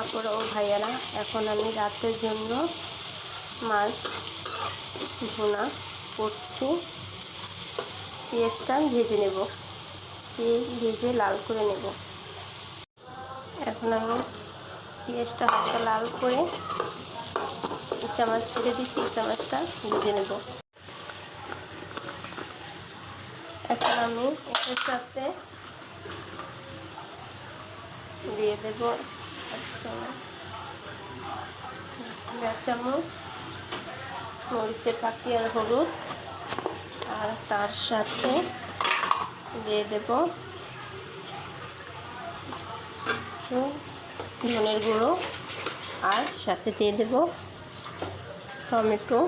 আপুরা ও ভাইয়ারা, এখন আমি রাতের জন্য মাছ ভুনা করছি। পেঁয়াজটা ভেজে নেব, ভেজে লাল করে নেব। এখন আমি পেঁয়াজটা হালকা লাল করে চামচ ছেড়ে দিচ্ছি, চামচটা ভেজে নেব। এখন আমি এটার সাথে দিয়ে দেব 1 চামচ মরিচের ফাঁকি আর হলুদ, আর তার সাথে দিয়ে দেব ধনের গুঁড়ো, আর সাথে দিয়ে দেব টমেটো।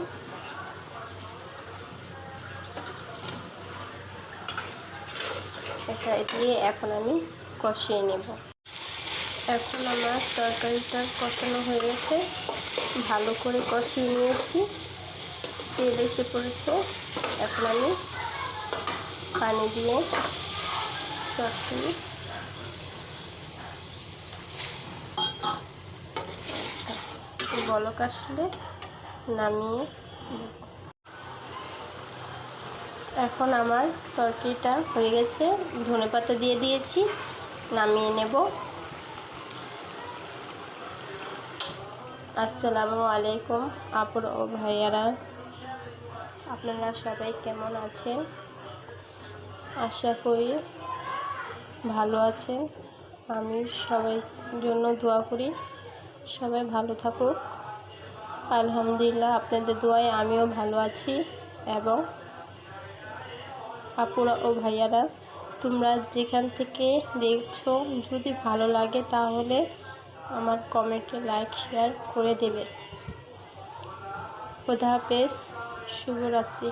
এটা দিয়ে এখন আমি কষিয়ে নেব। এখন আমার তরকারিটা কষানো হয়ে গেছে, ভালো করে কষিয়ে নিয়েছি, তেল এসে পড়েছে। এখন আমি পানি দিয়ে তরকারি বলক আসলে নামিয়ে দেব। এখন আমার তরকারিটা হয়ে গেছে, ধনেপাতা দিয়ে দিয়েছি, নামিয়ে নেব। আসসালামু আলাইকুম আপুরা ও ভাইয়ারা, আপনারা সবাই কেমন আছেন? আশা করি ভালো আছেন। আমি সবাই জন্য দোয়া করি, সবাই ভালো থাকুক। আলহামদুলিল্লাহ, আপনাদের দোয়ায় আমিও ভালো আছি। এবং আপুরা ও ভাইয়ারা, তোমরা যেখান থেকে দেখছো, যদি ভালো লাগে তাহলে আমার কমেন্টে লাইক শেয়ার করে দেবে। খোদা হাফেজ, শুভরাত্রি।